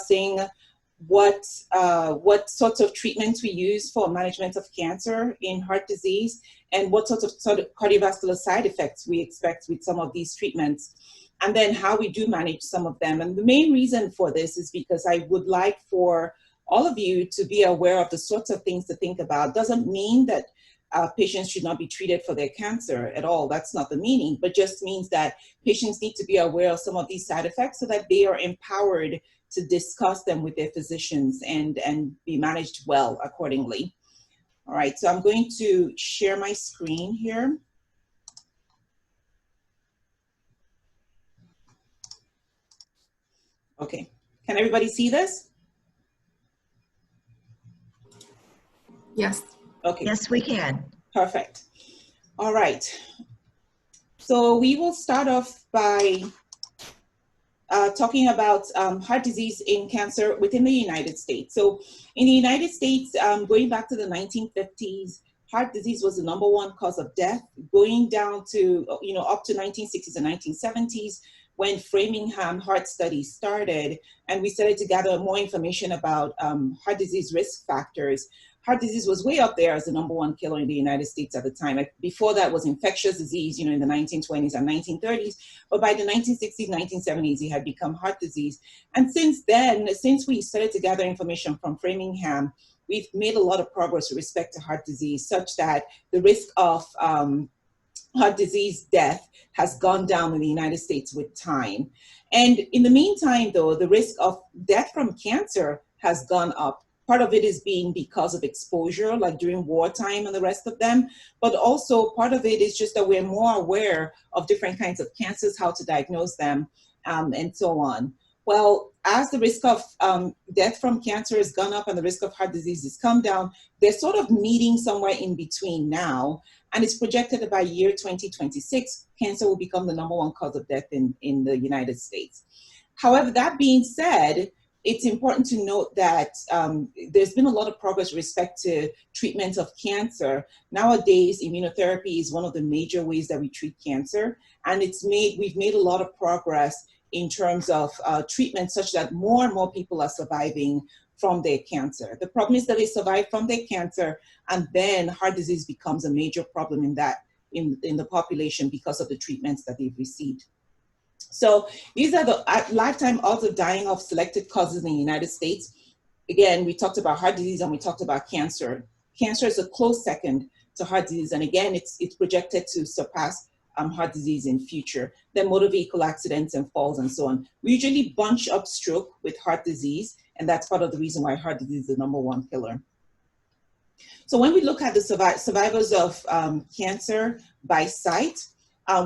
discussing what sorts of treatments we use for management of cancer in heart disease, and what sorts of cardiovascular side effects we expect with some of these treatments, and then how we do manage some of them. And the main reason for this is because I would like for all of you to be aware of the sorts of things to think about. Doesn't mean that patients should not be treated for their cancer at all. That's not the meaning, but just means that patients need to be aware of some of these side effects so that they are empowered to discuss them with their physicians and be managed well accordingly. All right, so I'm going to share my screen here. Okay, can everybody see this? Yes. Okay. Yes, we can. Perfect. All right. So we will start off by talking about heart disease in cancer within the United States. So in the United States, going back to the 1950s, heart disease was the #1 cause of death, going down to, up to 1960s and 1970s, when Framingham Heart Study started, and we started to gather more information about heart disease risk factors. Heart disease was way up there as the #1 killer in the United States at the time. Before that was infectious disease, in the 1920s and 1930s. But by the 1960s, 1970s, it had become heart disease. And since then, since we started to gather information from Framingham, we've made a lot of progress with respect to heart disease, such that the risk of heart disease death has gone down in the United States with time. And in the meantime, though, the risk of death from cancer has gone up. Part of it is being because of exposure, like during wartime and the rest of them. But also part of it is just that we're more aware of different kinds of cancers, how to diagnose them, and so on. Well, as the risk of death from cancer has gone up and the risk of heart disease has come down, they're sort of meeting somewhere in between now. And it's projected that by year 2026, cancer will become the #1 cause of death in the United States. However, that being said, it's important to note that there's been a lot of progress with respect to treatment of cancer. Nowadays, immunotherapy is one of the major ways that we treat cancer. And we've made a lot of progress in terms of treatment such that more and more people are surviving from their cancer. The problem is that they survive from their cancer, and then heart disease becomes a major problem in the population because of the treatments that they've received. So these are the lifetime odds of dying of selected causes in the United States. Again, we talked about heart disease and we talked about cancer. Cancer is a close second to heart disease, and again, it's projected to surpass heart disease in future. Then motor vehicle accidents and falls and so on. We usually bunch up stroke with heart disease, and that's part of the reason why heart disease is the #1 killer. So when we look at the survivors of cancer by site,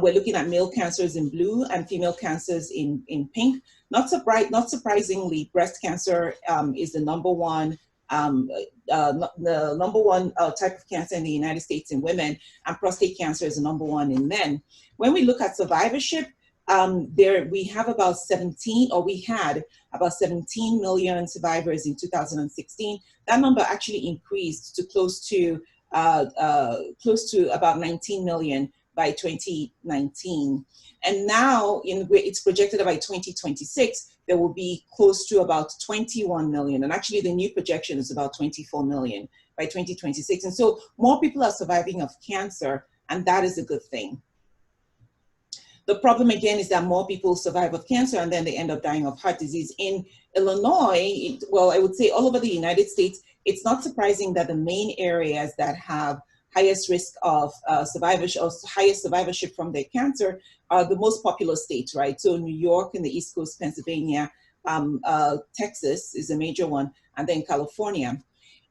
we're looking at male cancers in blue and female cancers in pink. Not surprisingly, breast cancer is the #1 type of cancer in the United States in women, and prostate cancer is the #1 in men. When we look at survivorship, we had about 17 million survivors in 2016. That number actually increased to close to about 19 million by 2019. And now it's projected that by 2026, there will be close to about 21 million. And actually the new projection is about 24 million by 2026. And so more people are surviving of cancer, and that is a good thing. The problem again is that more people survive of cancer and then they end up dying of heart disease. In Illinois, well, I would say all over the United States, it's not surprising that the main areas that have highest risk of survivorship or highest survivorship from their cancer are the most populous states, right? So New York and the East Coast, Pennsylvania, Texas is a major one, and then California.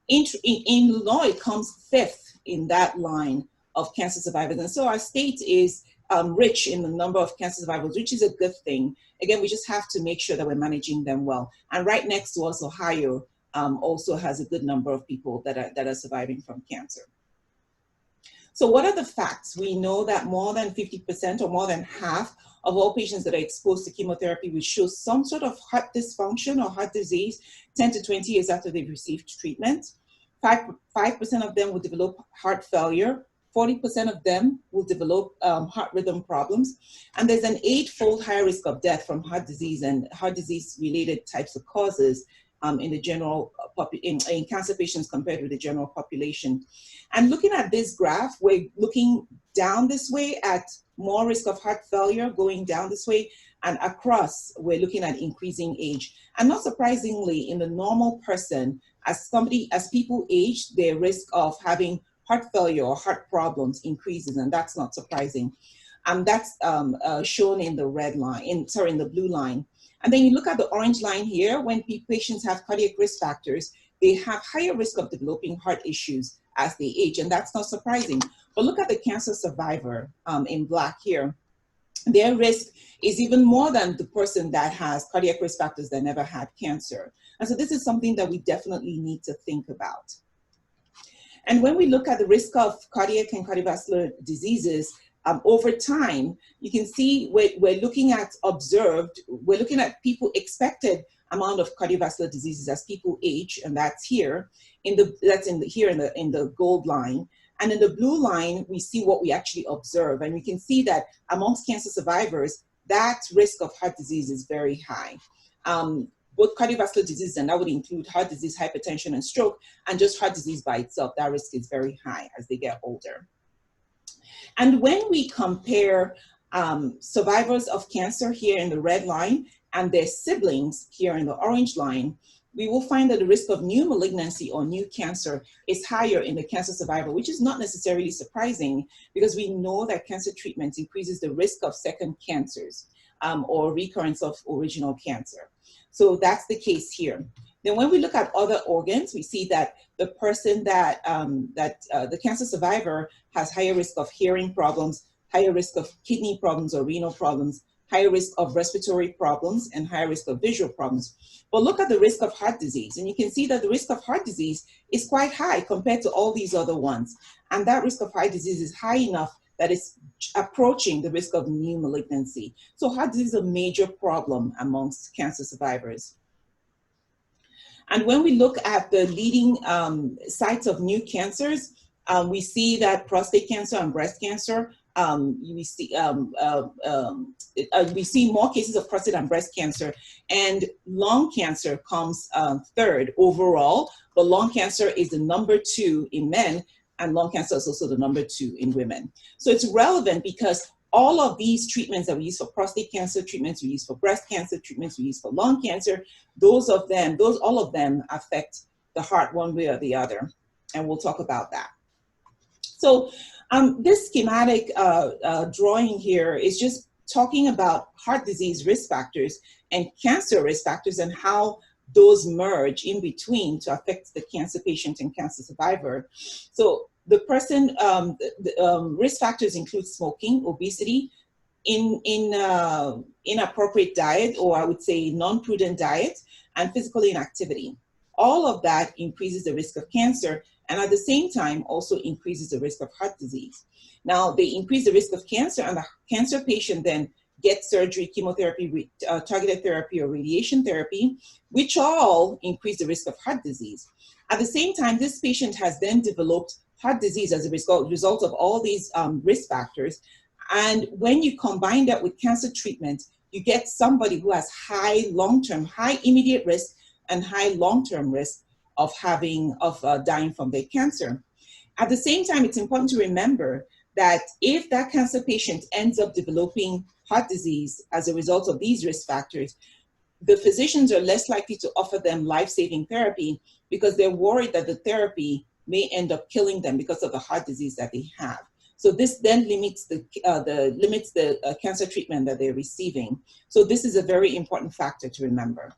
Illinois comes 5th in that line of cancer survivors. And so our state is rich in the number of cancer survivors, which is a good thing. Again, we just have to make sure that we're managing them well. And right next to us, Ohio also has a good number of people that are surviving from cancer. So what are the facts? We know that more than 50% or more than half of all patients that are exposed to chemotherapy will show some sort of heart dysfunction or heart disease 10 to 20 years after they've received treatment. 5% of them will develop heart failure. 40% of them will develop heart rhythm problems. And there's an 8-fold higher risk of death from heart disease and heart disease related types of causes in the general in cancer patients compared with the general population. And looking at this graph, we're looking down this way at more risk of heart failure, going down this way, and across, we're looking at increasing age. And not surprisingly, in the normal person, as people age, their risk of having heart failure or heart problems increases, and that's not surprising. That's shown in the red line, in the blue line. And then you look at the orange line here, when patients have cardiac risk factors, they have higher risk of developing heart issues as they age, and that's not surprising. But look at the cancer survivor in black here. Their risk is even more than the person that has cardiac risk factors that never had cancer. And so this is something that we definitely need to think about. And when we look at the risk of cardiac and cardiovascular diseases, over time, you can see we're looking at people expected amount of cardiovascular diseases as people age, and that's here in the gold line. And in the blue line, we see what we actually observe, and we can see that amongst cancer survivors, that risk of heart disease is very high. Both cardiovascular disease, and that would include heart disease, hypertension, and stroke, and just heart disease by itself, that risk is very high as they get older. And when we compare survivors of cancer here in the red line and their siblings here in the orange line, we will find that the risk of new malignancy or new cancer is higher in the cancer survivor, which is not necessarily surprising because we know that cancer treatment increases the risk of second cancers or recurrence of original cancer. So that's the case here. Then when we look at other organs, we see that the person the cancer survivor has higher risk of hearing problems, higher risk of kidney problems or renal problems, higher risk of respiratory problems, and higher risk of visual problems. But look at the risk of heart disease, and you can see that the risk of heart disease is quite high compared to all these other ones. And that risk of heart disease is high enough that it's approaching the risk of new malignancy. So heart disease is a major problem amongst cancer survivors. And when we look at the leading sites of new cancers, we see that prostate cancer and breast cancer, we see more cases of prostate and breast cancer, and lung cancer comes third overall, but lung cancer is the number 2 in men, and lung cancer is also the number 2 in women. So it's relevant because all of these treatments that we use for prostate cancer, treatments we use for breast cancer, treatments we use for lung cancer, all of them affect the heart one way or the other, and we'll talk about that. So this schematic drawing here is just talking about heart disease risk factors and cancer risk factors and how those merge in between to affect the cancer patient and cancer survivor. So the person, risk factors include smoking, obesity, inappropriate diet, or I would say non-prudent diet, and physical inactivity. All of that increases the risk of cancer, and at the same time also increases the risk of heart disease. Now, they increase the risk of cancer, and the cancer patient then gets surgery, chemotherapy, targeted therapy, or radiation therapy, which all increase the risk of heart disease. At the same time, this patient has then developed heart disease as a result of all these risk factors. And when you combine that with cancer treatment, you get somebody who has high immediate risk and high long-term risk of dying from their cancer. At the same time, it's important to remember that if that cancer patient ends up developing heart disease as a result of these risk factors, the physicians are less likely to offer them life-saving therapy because they're worried that the therapy may end up killing them because of the heart disease that they have. So this then limits the cancer treatment that they're receiving. So this is a very important factor to remember.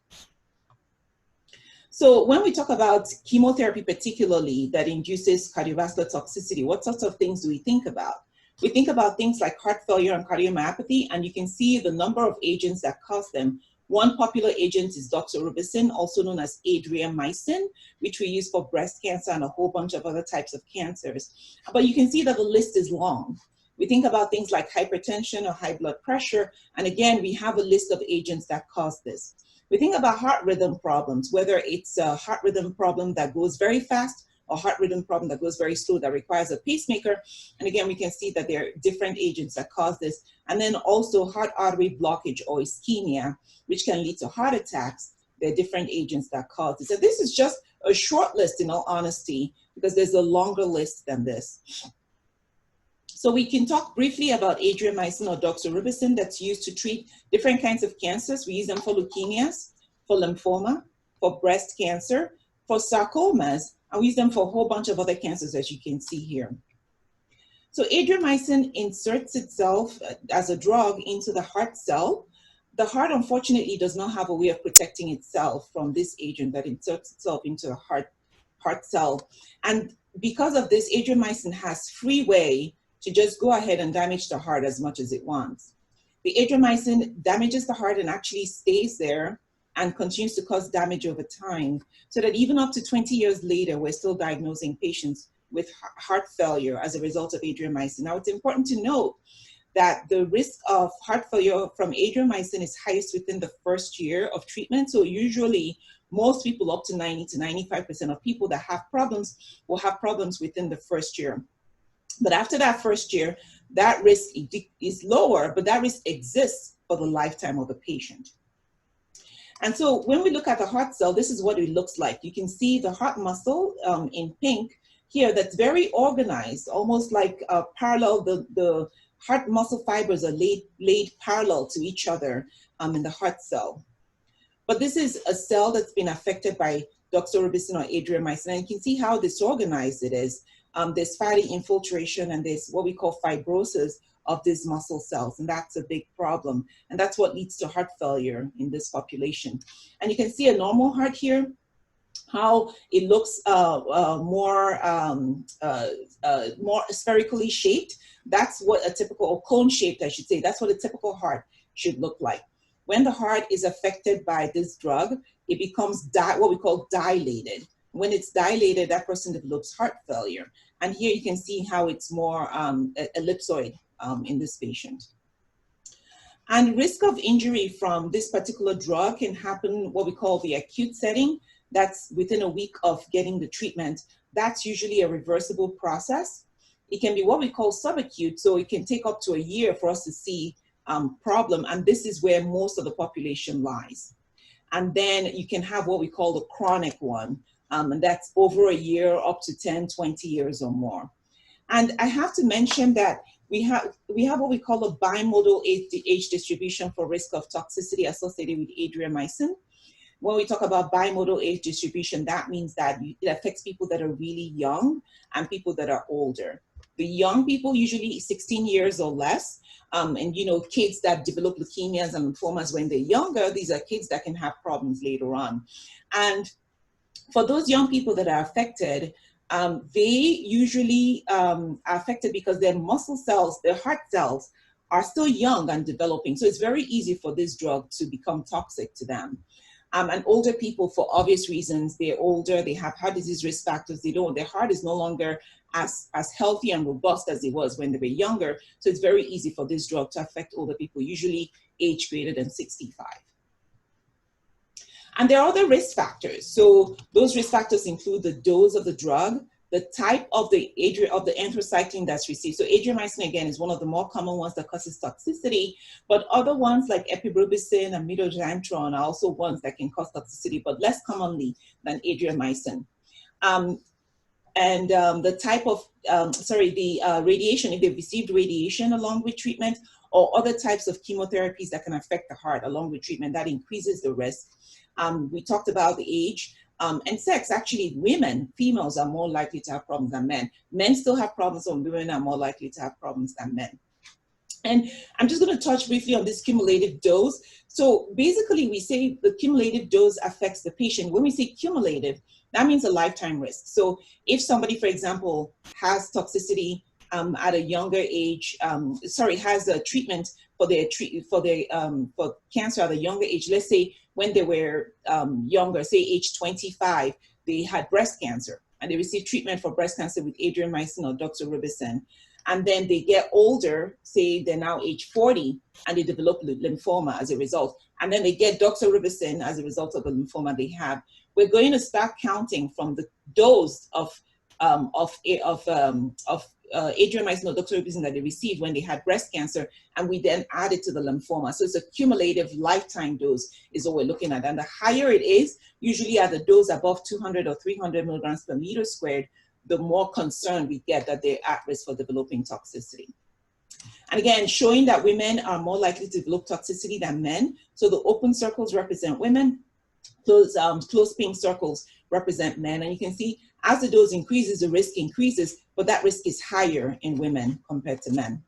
So when we talk about chemotherapy particularly that induces cardiovascular toxicity, what sorts of things do we think about? We think about things like heart failure and cardiomyopathy, and you can see the number of agents that cause them. One popular agent is doxorubicin, also known as Adriamycin, which we use for breast cancer and a whole bunch of other types of cancers. But you can see that the list is long. We think about things like hypertension or high blood pressure, and again, we have a list of agents that cause this. We think about heart rhythm problems, whether it's a heart rhythm problem that goes very fast or heart rhythm problem that goes very slow that requires a pacemaker. And again, we can see that there are different agents that cause this. And then also heart artery blockage or ischemia, which can lead to heart attacks. There are different agents that cause this. So this is just a short list, in all honesty, because there's a longer list than this. So we can talk briefly about Adriamycin or doxorubicin that's used to treat different kinds of cancers. We use them for leukemias, for lymphoma, for breast cancer, for sarcomas, and we use them for a whole bunch of other cancers, as you can see here. So Adriamycin inserts itself as a drug into the heart cell. The heart, unfortunately, does not have a way of protecting itself from this agent that inserts itself into the heart cell. And because of this, Adriamycin has free way to just go ahead and damage the heart as much as it wants. The Adriamycin damages the heart and actually stays there and continues to cause damage over time, so that even up to 20 years later, we're still diagnosing patients with heart failure as a result of Adriamycin. Now, it's important to note that the risk of heart failure from Adriamycin is highest within the first year of treatment. So usually, most people, up to 90 to 95% of people that have problems will have problems within the first year. But after that first year, that risk is lower, but that risk exists for the lifetime of the patient. And so when we look at the heart cell, this is what it looks like. You can see the heart muscle in pink here that's very organized, almost like parallel, the heart muscle fibers are laid parallel to each other in the heart cell. But this is a cell that's been affected by doxorubicin or Adriamycin, and you can see how disorganized it is. There's fatty infiltration and there's what we call fibrosis of these muscle cells, and that's a big problem. And that's what leads to heart failure in this population. And you can see a normal heart here, how it looks more spherically shaped. That's what a typical, or cone-shaped, I should say, that's what a typical heart should look like. When the heart is affected by this drug, it becomes what we call dilated. When it's dilated, that person develops heart failure. And here you can see how it's more ellipsoid in this patient. And risk of injury from this particular drug can happen what we call the acute setting. That's within a week of getting the treatment. That's usually a reversible process. It can be what we call subacute, so it can take up to a year for us to see problem, and this is where most of the population lies. And then you can have what we call the chronic one, and that's over a year, up to 10, 20 years or more. And I have to mention that we have what we call a bimodal age distribution for risk of toxicity associated with Adriamycin. When we talk about bimodal age distribution, that means that it affects people that are really young and people that are older. The young people, usually 16 years or less, and you know, kids that develop leukemias and lymphomas when they're younger, these are kids that can have problems later on. And for those young people that are affected, they usually are affected because their muscle cells, their heart cells, are still young and developing. So it's very easy for this drug to become toxic to them. And older people, for obvious reasons, they're older, they have heart disease risk factors, their heart is no longer as healthy and robust as it was when they were younger. So it's very easy for this drug to affect older people, usually age greater than 65. And there are other risk factors. So those risk factors include the dose of the drug, the type of the anthracycline that's received. So Adriamycin, again, is one of the more common ones that causes toxicity, but other ones like epibrobicin and mitoxantron are also ones that can cause toxicity, but less commonly than Adriamycin. The type of, radiation, if they've received radiation along with treatment, or other types of chemotherapies that can affect the heart along with treatment, that increases the risk. We talked about the age and sex. Actually, females are more likely to have problems than men. Men still have problems, and women are more likely to have problems than men. And I'm just going to touch briefly on this cumulative dose. So basically, we say the cumulative dose affects the patient. When we say cumulative, that means a lifetime risk. So if somebody, for example, has toxicity at a younger age, has a treatment for cancer at a younger age, let's say when they were younger, say age 25, they had breast cancer and they received treatment for breast cancer with Adriamycin or doxorubicin. And then they get older, say they're now age 40, and they develop lymphoma as a result. And then they get doxorubicin as a result of the lymphoma they have. We're going to start counting from the dose of Adriamycin or doxorubicin that they received when they had breast cancer, and we then add it to the lymphoma. So it's a cumulative lifetime dose is what we're looking at. And the higher it is, usually at the dose above 200 or 300 milligrams per meter squared, the more concern we get that they're at risk for developing toxicity. And again, showing that women are more likely to develop toxicity than men. So the open circles represent women, close pink circles represent men. And you can see as the dose increases, the risk increases, but that risk is higher in women compared to men.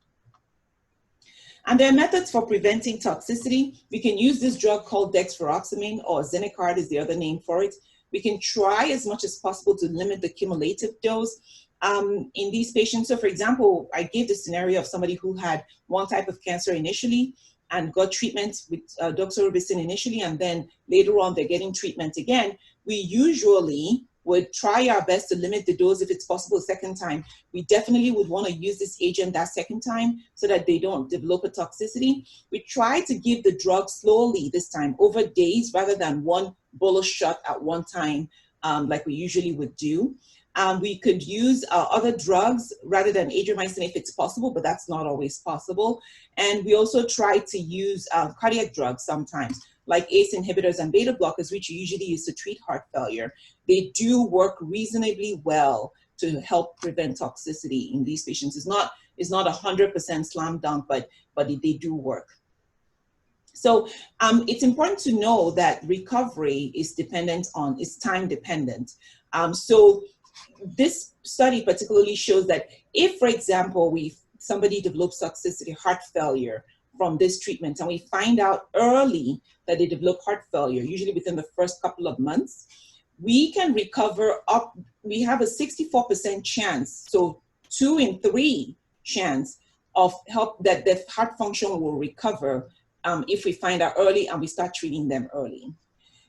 And there are methods for preventing toxicity. We can use this drug called dexferoxamine, or Zinacard is the other name for it. We can try as much as possible to limit the cumulative dose in these patients. So for example, I gave the scenario of somebody who had one type of cancer initially and got treatment with doxorubicin initially, and then later on they're getting treatment again. We usually would try our best to limit the dose if it's possible a second time. We definitely would want to use this agent that second time so that they don't develop a toxicity. We try to give the drug slowly this time, over days, rather than one bolus shot at one time like we usually would do. We could use other drugs rather than Adriamycin if it's possible, but that's not always possible. And we also try to use cardiac drugs sometimes, like ACE inhibitors and beta blockers, which usually use to treat heart failure. They do work reasonably well to help prevent toxicity in these patients. It's not 100% slam dunk, but they do work. So it's important to know that recovery is time dependent. So this study particularly shows that if, for example, somebody develops toxicity, heart failure from this treatment, and we find out early that they develop heart failure, usually within the first couple of months, we can recover up, we have a 64% chance, so 2 in 3 chance of that the heart function will recover if we find out early and we start treating them early.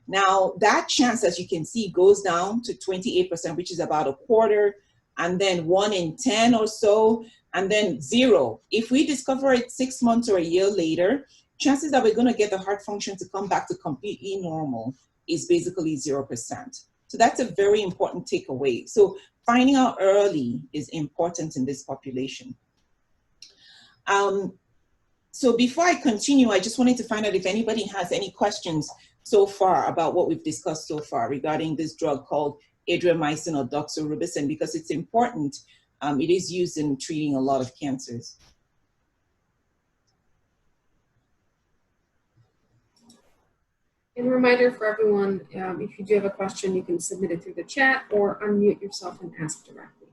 Now, that chance, as you can see, goes down to 28%, which is about a quarter, and then 1 in 10 or so, and then 0. If we discover it 6 months or a year later, chances that we're going to get the heart function to come back to completely normal is basically 0%. So that's a very important takeaway. So finding out early is important in this population. So before I continue, I just wanted to find out if anybody has any questions so far about what we've discussed so far regarding this drug called Adriamycin or doxorubicin, because it's important. It is used in treating a lot of cancers. And a reminder for everyone, if you do have a question, you can submit it through the chat or unmute yourself and ask directly.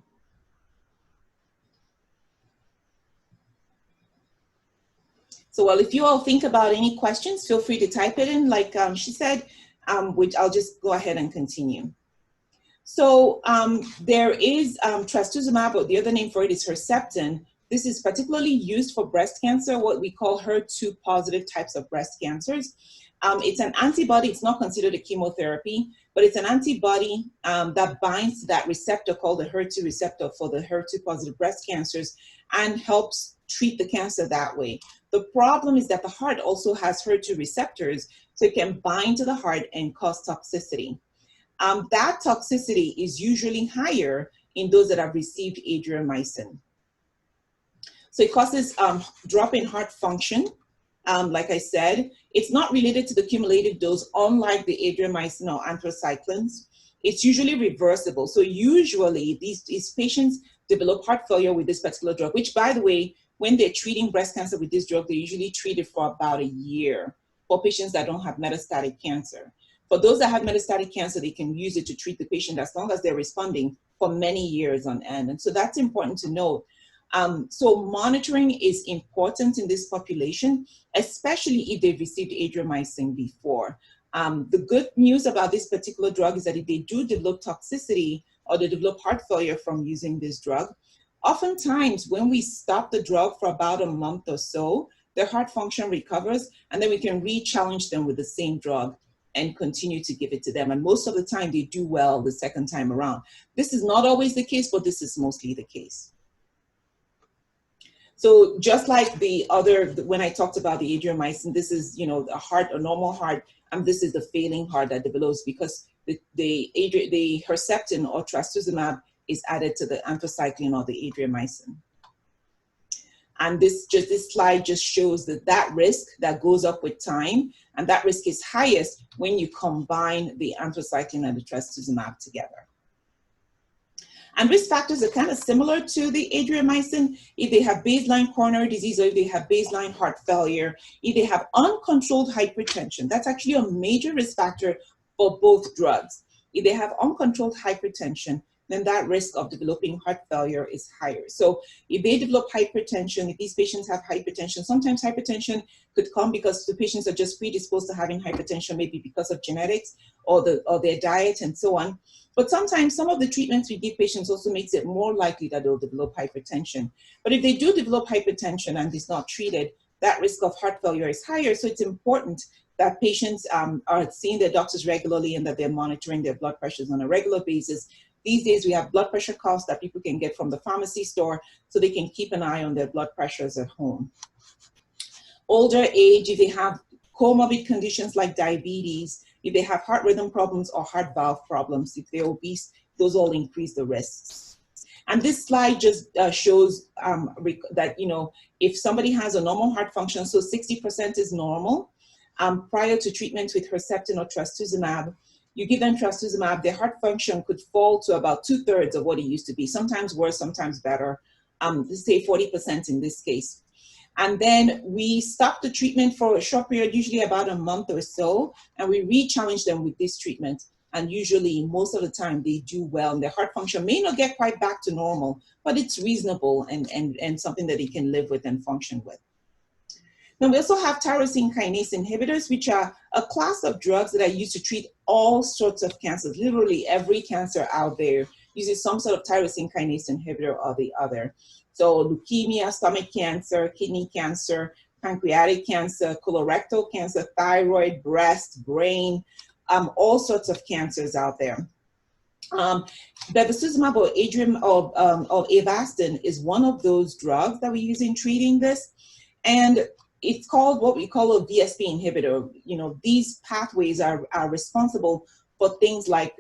So, well, if you all think about any questions, feel free to type it in, like she said, which I'll just go ahead and continue. So there is Trastuzumab, or the other name for it is Herceptin. This is particularly used for breast cancer, what we call HER2 positive types of breast cancers. It's an antibody. It's not considered a chemotherapy, but it's an antibody that binds to that receptor called the HER2 receptor for the HER2 positive breast cancers and helps treat the cancer that way. The problem is that the heart also has HER2 receptors, so it can bind to the heart and cause toxicity. That toxicity is usually higher in those that have received Adriamycin. So it causes drop in heart function. Like I said, it's not related to the cumulative dose, unlike the Adriamycin or anthracyclines. It's usually reversible. So usually these patients develop heart failure with this particular drug, which, by the way, when they're treating breast cancer with this drug, they usually treat it for about a year for patients that don't have metastatic cancer. For those that have metastatic cancer, they can use it to treat the patient as long as they're responding for many years on end. And so that's important to note. So monitoring is important in this population, especially if they've received Adriamycin before. The good news about this particular drug is that if they do develop toxicity or they develop heart failure from using this drug, oftentimes when we stop the drug for about a month or so, their heart function recovers, and then we can re-challenge them with the same drug and continue to give it to them. And most of the time they do well the second time around. This is not always the case, but this is mostly the case. So just like the other, when I talked about the Adriamycin, this is, you know, a normal heart, and this is the failing heart that develops because the Herceptin or Trastuzumab is added to the anthracycline or the Adriamycin. And this slide just shows that risk that goes up with time, and that risk is highest when you combine the anthracycline and the Trastuzumab together. And risk factors are kind of similar to the Adriamycin. If they have baseline coronary disease, or if they have baseline heart failure, if they have uncontrolled hypertension, that's actually a major risk factor for both drugs. If they have uncontrolled hypertension, then that risk of developing heart failure is higher. So if they develop hypertension, if these patients have hypertension, sometimes hypertension could come because the patients are just predisposed to having hypertension, maybe because of genetics or their diet and so on. But sometimes some of the treatments we give patients also makes it more likely that they'll develop hypertension. But if they do develop hypertension and it's not treated, that risk of heart failure is higher. So it's important that patients are seeing their doctors regularly and that they're monitoring their blood pressures on a regular basis. These days we have blood pressure cuffs that people can get from the pharmacy store so they can keep an eye on their blood pressures at home. Older age, if they have comorbid conditions like diabetes, if they have heart rhythm problems or heart valve problems, if they're obese, those all increase the risks. And this slide just shows that, you know, if somebody has a normal heart function, so 60% is normal, prior to treatment with Herceptin or Trastuzumab, you give them Trastuzumab, their heart function could fall to about 2/3 of what it used to be, sometimes worse, sometimes better, let's say 40% in this case. And then we stop the treatment for a short period, usually about a month or so, and we re-challenge them with this treatment. And usually, most of the time, they do well, and their heart function may not get quite back to normal, but it's reasonable and something that they can live with and function with. Then we also have tyrosine kinase inhibitors, which are a class of drugs that are used to treat all sorts of cancers. Literally every cancer out there uses some sort of tyrosine kinase inhibitor or the other. So leukemia, stomach cancer, kidney cancer, pancreatic cancer, colorectal cancer, thyroid, breast, brain, all sorts of cancers out there. Bevacizumab or Avastin is one of those drugs that we use in treating this. And it's called what we call a VSP inhibitor. You know, these pathways are responsible for things like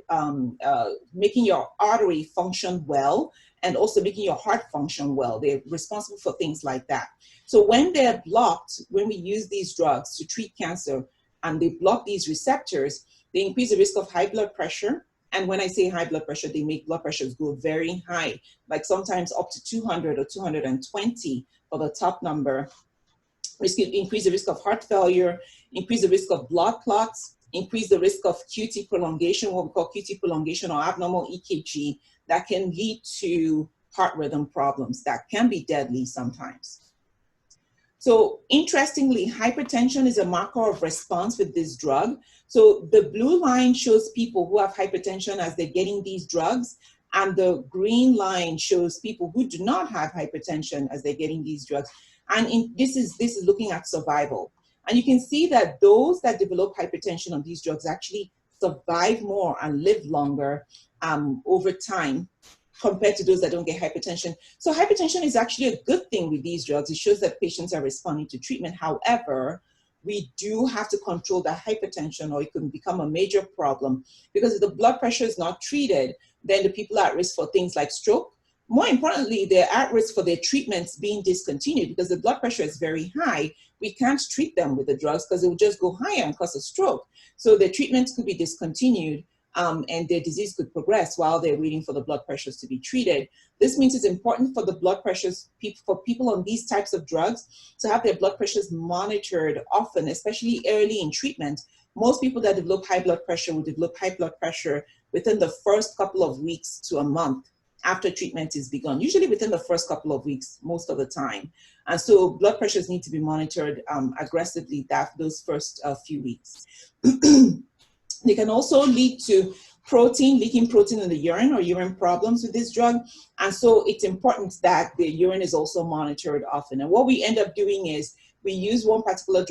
making your artery function well and also making your heart function well. They're responsible for things like that. So when they're blocked, when we use these drugs to treat cancer and they block these receptors, they increase the risk of high blood pressure. And when I say high blood pressure, they make blood pressures go very high, like sometimes up to 200 or 220 for the top number. Increase the risk of heart failure, increase the risk of blood clots, increase the risk of QT prolongation, what we call QT prolongation or abnormal EKG, that can lead to heart rhythm problems that can be deadly sometimes. So interestingly, hypertension is a marker of response with this drug. So the blue line shows people who have hypertension as they're getting these drugs, and the green line shows people who do not have hypertension as they're getting these drugs. And this is looking at survival. And you can see that those that develop hypertension on these drugs actually survive more and live longer over time compared to those that don't get hypertension. So hypertension is actually a good thing with these drugs. It shows that patients are responding to treatment. However, we do have to control the hypertension or it can become a major problem, because if the blood pressure is not treated, then the people are at risk for things like stroke. More importantly, they're at risk for their treatments being discontinued because the blood pressure is very high. We can't treat them with the drugs because it will just go higher and cause a stroke. So their treatments could be discontinued and their disease could progress while they're waiting for the blood pressures to be treated. This means it's important for the blood pressures, for people on these types of drugs to have their blood pressures monitored often, especially early in treatment. Most people that develop high blood pressure will develop high blood pressure within the first couple of weeks to a month after treatment is begun, usually within the first couple of weeks, most of the time. And so blood pressures need to be monitored aggressively those first few weeks. They can also lead to leaking protein in the urine or urine problems with this drug. And so it's important that the urine is also monitored often. And what we end up doing is we use one particular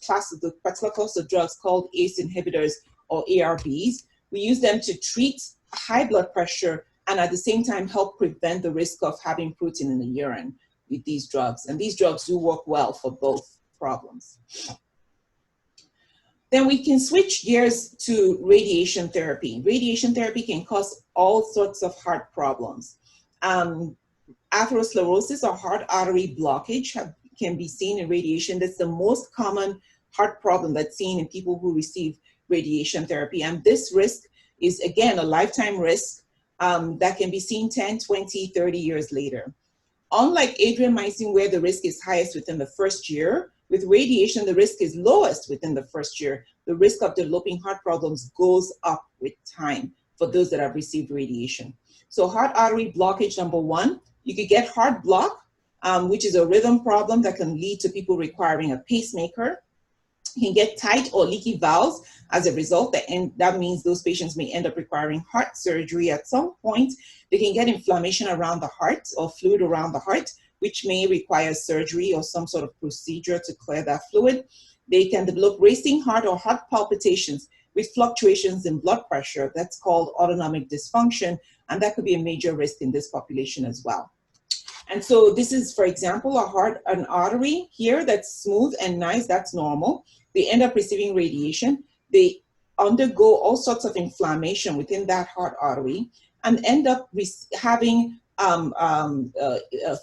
class of drugs called ACE inhibitors or ARBs. We use them to treat high blood pressure and at the same time help prevent the risk of having protein in the urine with these drugs. And these drugs do work well for both problems. Then we can switch gears to radiation therapy. Radiation therapy can cause all sorts of heart problems. Atherosclerosis or heart artery blockage can be seen in radiation. That's the most common heart problem that's seen in people who receive radiation therapy. And this risk is, again, a lifetime risk that can be seen 10, 20, 30 years later. Unlike Adriamycin, where the risk is highest within the first year, with radiation, the risk is lowest within the first year. The risk of developing heart problems goes up with time for those that have received radiation. So heart artery blockage, number one, you could get heart block, which is a rhythm problem that can lead to people requiring a pacemaker. You can get tight or leaky valves as a result, and that means those patients may end up requiring heart surgery at some point. They can get inflammation around the heart or fluid around the heart, which may require surgery or some sort of procedure to clear that fluid. They can develop racing heart or heart palpitations with fluctuations in blood pressure. That's called autonomic dysfunction, and that could be a major risk in this population as well. And so this is, for example, an artery here that's smooth and nice, that's normal. They end up receiving radiation. They undergo all sorts of inflammation within that heart artery and end up having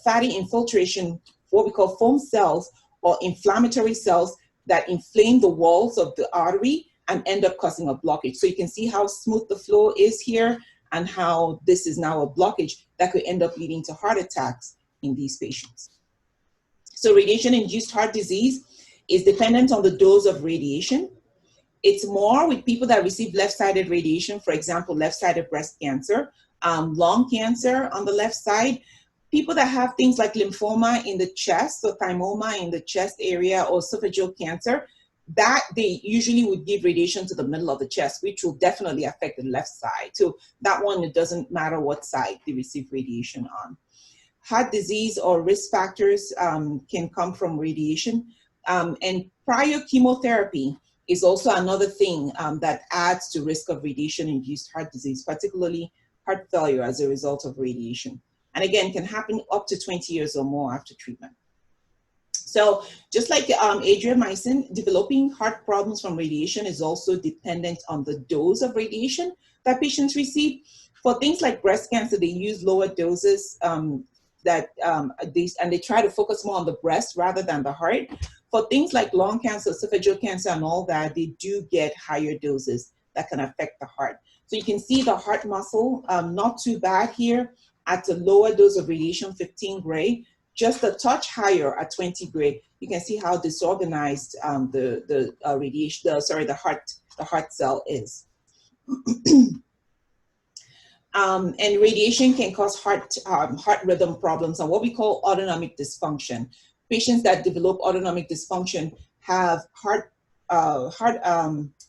fatty infiltration, what we call foam cells or inflammatory cells that inflame the walls of the artery and end up causing a blockage. So you can see how smooth the flow is here and how this is now a blockage that could end up leading to heart attacks in these patients. So radiation-induced heart disease is dependent on the dose of radiation. It's more with people that receive left-sided radiation, for example, left-sided breast cancer, lung cancer on the left side, people that have things like lymphoma in the chest, or thymoma in the chest area, or esophageal cancer, that they usually would give radiation to the middle of the chest, which will definitely affect the left side. So that one, it doesn't matter what side they receive radiation on. Heart disease or risk factors can come from radiation. And prior chemotherapy is also another thing that adds to risk of radiation-induced heart disease, particularly heart failure as a result of radiation. And again, can happen up to 20 years or more after treatment. So just like Adriamycin, developing heart problems from radiation is also dependent on the dose of radiation that patients receive. For things like breast cancer, they use lower doses and they try to focus more on the breast rather than the heart. For things like lung cancer, esophageal cancer, and all that, they do get higher doses that can affect the heart. So you can see the heart muscle, not too bad here at a lower dose of radiation, 15 gray, just a touch higher at 20 gray. You can see how disorganized the heart cell is. And radiation can cause heart rhythm problems and what we call autonomic dysfunction. Patients that develop autonomic dysfunction have heart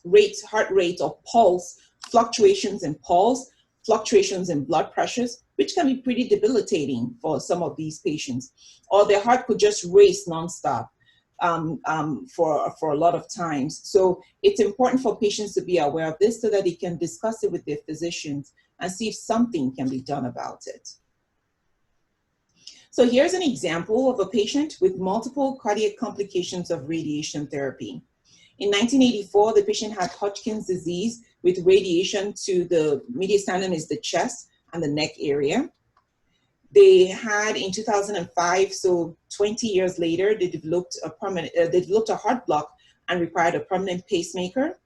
rate or pulse, fluctuations in pulse, fluctuations in blood pressures, which can be pretty debilitating for some of these patients. Or their heart could just race nonstop for a lot of times. So it's important for patients to be aware of this so that they can discuss it with their physicians and see if something can be done about it. So here's an example of a patient with multiple cardiac complications of radiation therapy. In 1984, the patient had Hodgkin's disease with radiation to the mediastinum is the chest and the neck area. They had in 2005, so 20 years later, they developed a heart block and required a permanent pacemaker.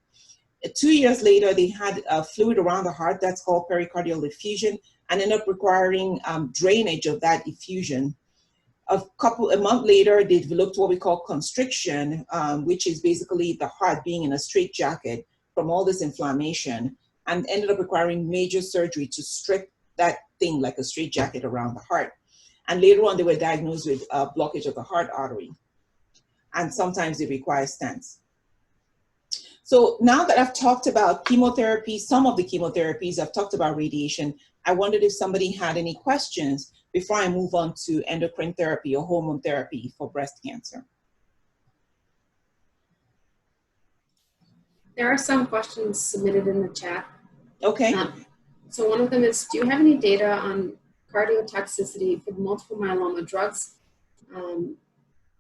2 years later, they had a fluid around the heart that's called pericardial effusion and ended up requiring drainage of that effusion. A month later, they developed what we call constriction, which is basically the heart being in a straitjacket from all this inflammation, and ended up requiring major surgery to strip that thing like a straitjacket around the heart. And later on, they were diagnosed with a blockage of the heart artery. And sometimes they require stents. So now that I've talked about chemotherapy, some of the chemotherapies, I've talked about radiation, I wondered if somebody had any questions before I move on to endocrine therapy or hormone therapy for breast cancer. There are some questions submitted in the chat. Okay. So one of them is, do you have any data on cardiotoxicity for multiple myeloma drugs,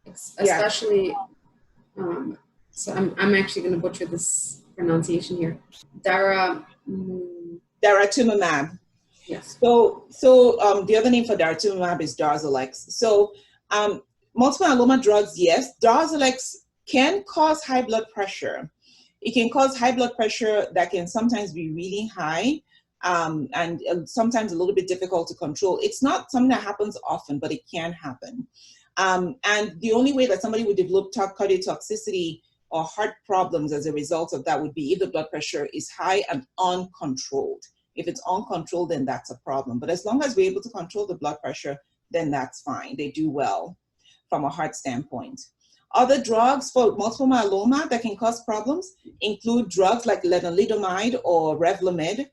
especially So I'm actually going to butcher this pronunciation here. Daratumumab. Yes. So the other name for daratumumab is Darzalex. So multiple myeloma drugs, yes, Darzalex can cause high blood pressure. It can cause high blood pressure that can sometimes be really high, and sometimes a little bit difficult to control. It's not something that happens often, but it can happen. And the only way that somebody would develop cardiotoxicity or heart problems as a result of that would be if the blood pressure is high and uncontrolled. If it's uncontrolled, then that's a problem. But as long as we're able to control the blood pressure, then that's fine. They do well from a heart standpoint. Other drugs for multiple myeloma that can cause problems include drugs like lenalidomide or Revlimid,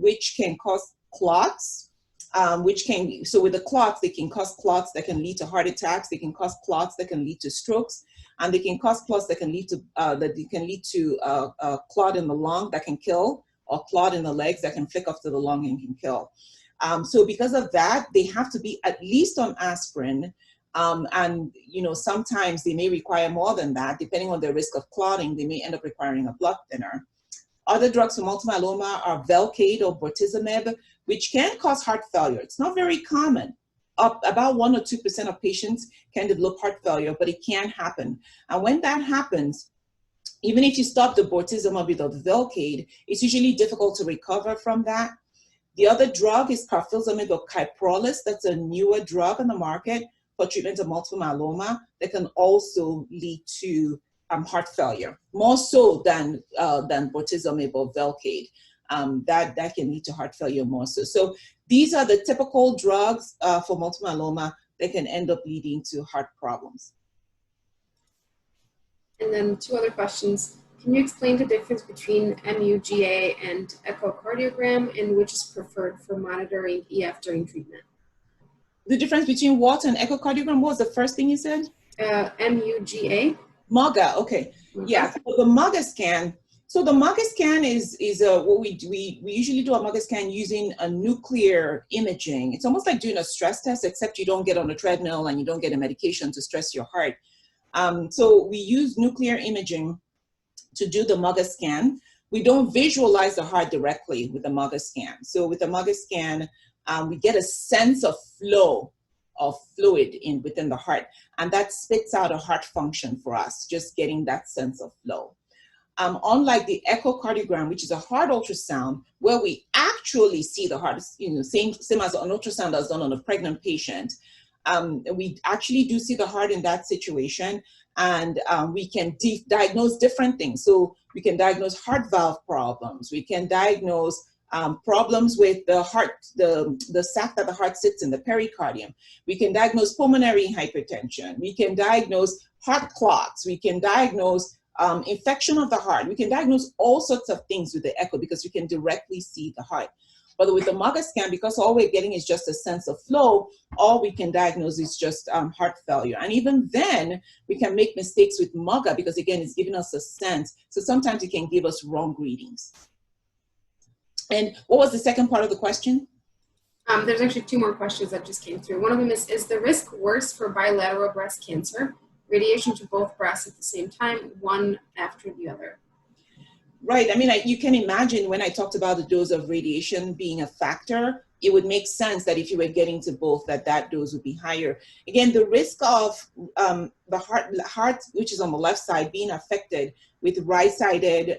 which can cause clots, so with the clots, they can cause clots that can lead to heart attacks, they can cause clots that can lead to strokes, and they can cause clots that can lead to a clot in the lung that can kill, or clot in the legs that can flick off to the lung and can kill. So because of that, they have to be at least on aspirin. And sometimes they may require more than that, depending on their risk of clotting. They may end up requiring a blood thinner. Other drugs for multiple myeloma are Velcade or bortezomib, which can cause heart failure. It's not very common. About 1 or 2% of patients can develop heart failure, but it can happen. And when that happens, even if you stop the bortezomib or the Velcade, it's usually difficult to recover from that. The other drug is carfilzomib or Kyprolis. That's a newer drug on the market for treatment of multiple myeloma that can also lead to heart failure, more so than bortezomib or Velcade. That can lead to heart failure more so. So these are the typical drugs for multiple myeloma that can end up leading to heart problems. And then 2 other questions. Can you explain the difference between MUGA and echocardiogram, and which is preferred for monitoring EF during treatment? The difference between what and echocardiogram? What was the first thing you said? MUGA. MUGA, okay. Yeah, so the MUGA scan. So the MUGA scan is what we do. We usually do a MUGA scan using a nuclear imaging. It's almost like doing a stress test, except you don't get on a treadmill and you don't get a medication to stress your heart. So we use nuclear imaging to do the MUGA scan. We don't visualize the heart directly with the MUGA scan. So with the MUGA scan, we get a sense of flow of fluid within the heart, and that spits out a heart function for us, just getting that sense of flow. Unlike the echocardiogram, which is a heart ultrasound, where we actually see the heart, same as an ultrasound that's done on a pregnant patient. We actually do see the heart in that situation, and we can diagnose different things. So we can diagnose heart valve problems. We can diagnose problems with the heart, the sac that the heart sits in, the pericardium. We can diagnose pulmonary hypertension. We can diagnose heart clots. We can diagnose infection of the heart. We can diagnose all sorts of things with the echo because we can directly see the heart. But with the MUGA scan, because all we're getting is just a sense of flow, all we can diagnose is just heart failure. And even then, we can make mistakes with MUGA because, again, it's giving us a sense. So sometimes it can give us wrong readings. And what was the second part of the question? There's actually 2 more questions that just came through. One of them is the risk worse for bilateral breast cancer? Radiation to both breasts at the same time, one after the other. Right. I mean, you can imagine when I talked about the dose of radiation being a factor, it would make sense that if you were getting to both, that dose would be higher. Again, the risk of the heart, which is on the left side, being affected with right-sided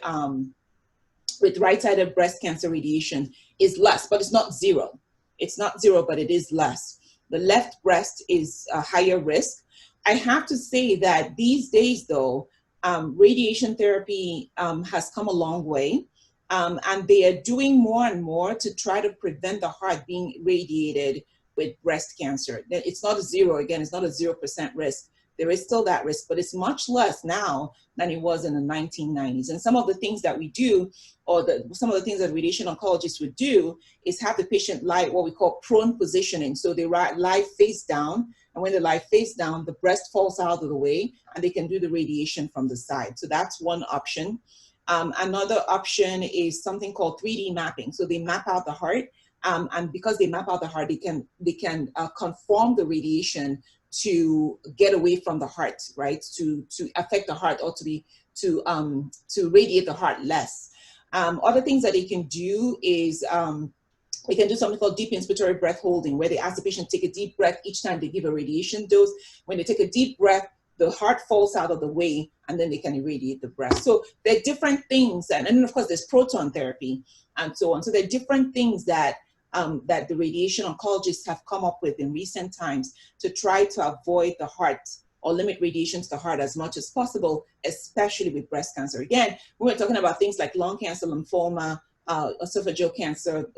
breast cancer radiation is less, but it's not zero. It's not zero, but it is less. The left breast is a higher risk. I have to say that these days, though, radiation therapy has come a long way, and they are doing more and more to try to prevent the heart being radiated with breast cancer. It's not a zero, again, it's not a 0% risk. There is still that risk, but it's much less now than it was in the 1990s. And some of the things that we do, or some of the things that radiation oncologists would do, is have the patient lie what we call prone positioning. So they lie face down, and when they lie face down, the breast falls out of the way, and they can do the radiation from the side. So that's one option. Another option is something called 3D mapping. So they map out the heart, and because they map out the heart, they can conform the radiation to get away from the heart, right? To affect the heart, or to radiate the heart less. Other things that they can do is we can do something called deep inspiratory breath holding, where they ask the patient to take a deep breath each time they give a radiation dose. When they take a deep breath, the heart falls out of the way, and then they can irradiate the breath. So there are different things, and then of course there's proton therapy and so on. So there are different things that that the radiation oncologists have come up with in recent times to try to avoid the heart or limit radiation to the heart as much as possible, especially with breast cancer. Again, we were talking about things like lung cancer, lymphoma, esophageal cancer,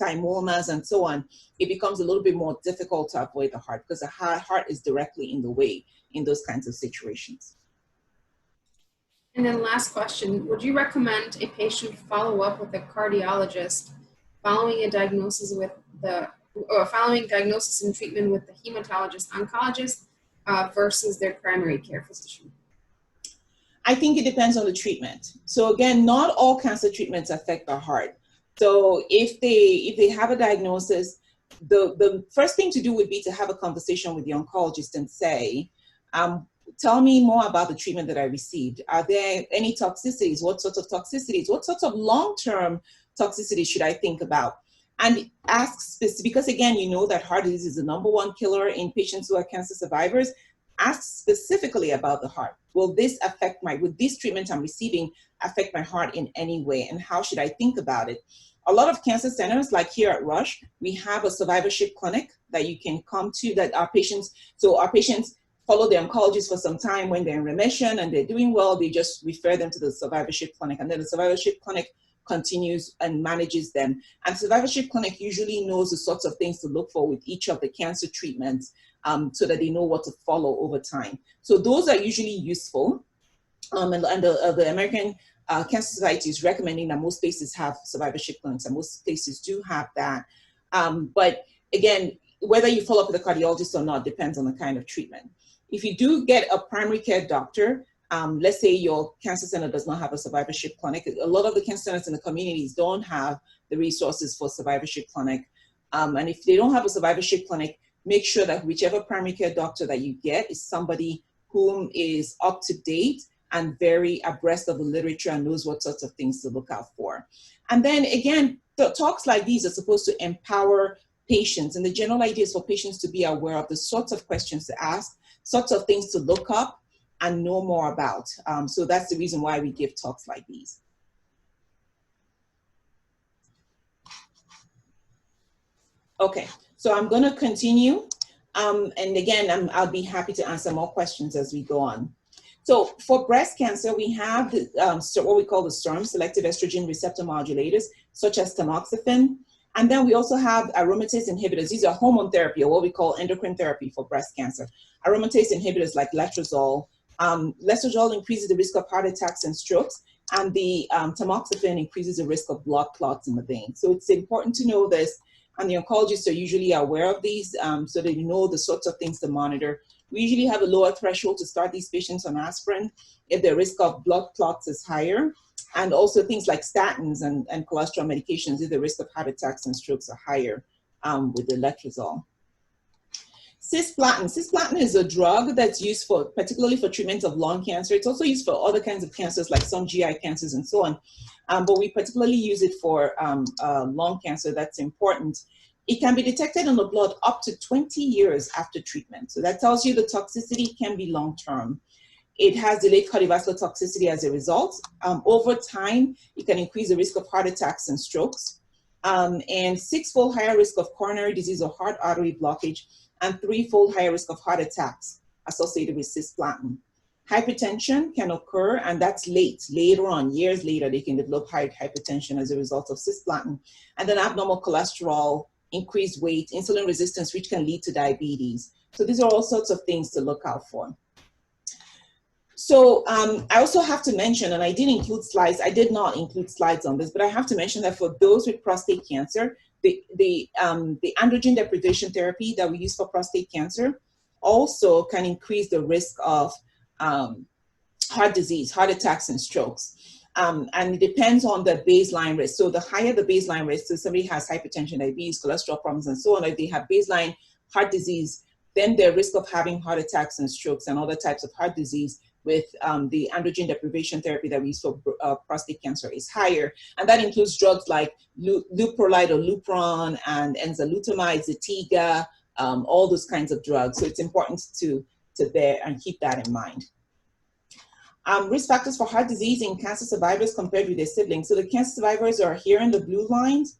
thymomas, and so on. It becomes a little bit more difficult to avoid the heart because the heart is directly in the way in those kinds of situations. And then last question, would you recommend a patient follow up with a cardiologist following a diagnosis with following diagnosis and treatment with the hematologist oncologist versus their primary care physician? I think it depends on the treatment. So again, not all cancer treatments affect the heart. So if they have a diagnosis, the first thing to do would be to have a conversation with the oncologist and say, tell me more about the treatment that I received. Are there any toxicities? What sorts of toxicities? What sorts of long-term toxicities should I think about? And ask specific, because again, you know that heart disease is the #1 killer in patients who are cancer survivors. Ask specifically about the heart. Will this affect would this treatment I'm receiving affect my heart in any way? And how should I think about it? A lot of cancer centers, like here at Rush, we have a survivorship clinic that you can come to that our patients follow the oncologist for some time. When they're in remission and they're doing well, they just refer them to the survivorship clinic, and then the survivorship clinic continues and manages them. And survivorship clinic usually knows the sorts of things to look for with each of the cancer treatments, so that they know what to follow over time. So those are usually useful. And the American Cancer Society is recommending that most places have survivorship clinics, and most places do have that. But again, whether you follow up with a cardiologist or not depends on the kind of treatment. If you do get a primary care doctor, let's say your cancer center does not have a survivorship clinic. A lot of the cancer centers in the communities don't have the resources for survivorship clinic. And if they don't have a survivorship clinic, make sure that whichever primary care doctor that you get is somebody whom is up to date and very abreast of the literature and knows what sorts of things to look out for. And then again, the talks like these are supposed to empower patients, and the general idea is for patients to be aware of the sorts of questions to ask, sorts of things to look up and know more about. So that's the reason why we give talks like these. Okay, so I'm going to continue. And again, I'll be happy to answer more questions as we go on. So for breast cancer, we have what we call the SERM, selective estrogen receptor modulators, such as tamoxifen. And then we also have aromatase inhibitors. These are hormone therapy, or what we call endocrine therapy for breast cancer. Aromatase inhibitors like letrozole. Letrozole increases the risk of heart attacks and strokes, and the tamoxifen increases the risk of blood clots in the vein. So it's important to know this, and the oncologists are usually aware of these, so that you know the sorts of things to monitor. We usually have a lower threshold to start these patients on aspirin if the risk of blood clots is higher, and also things like statins and cholesterol medications if the risk of heart attacks and strokes are higher with the letrozole. Cisplatin. Cisplatin is a drug that's used particularly for treatment of lung cancer. It's also used for other kinds of cancers like some GI cancers and so on. But we particularly use it for lung cancer. That's important. It can be detected in the blood up to 20 years after treatment. So that tells you the toxicity can be long-term. It has delayed cardiovascular toxicity as a result. Over time, it can increase the risk of heart attacks and strokes, and 6-fold higher risk of coronary disease or heart artery blockage, and 3-fold higher risk of heart attacks associated with cisplatin. Hypertension can occur, and that's later on, years later, they can develop hypertension as a result of cisplatin. And then abnormal cholesterol, increased weight, insulin resistance, which can lead to diabetes. So these are all sorts of things to look out for. So I also have to mention, and I did not include slides on this, but I have to mention that for those with prostate cancer, the androgen deprivation therapy that we use for prostate cancer also can increase the risk of heart disease, heart attacks, and strokes. And it depends on the baseline risk. So the higher the baseline risk, so somebody has hypertension, diabetes, cholesterol problems, and so on, if they have baseline heart disease then their risk of having heart attacks and strokes and other types of heart disease with the androgen deprivation therapy that we use for prostate cancer is higher. And that includes drugs like Leuprolide or Lupron and enzalutamide, Zytiga, all those kinds of drugs. So it's important to bear and keep that in mind. Risk factors for heart disease in cancer survivors compared with their siblings. So the cancer survivors are here in the blue lines,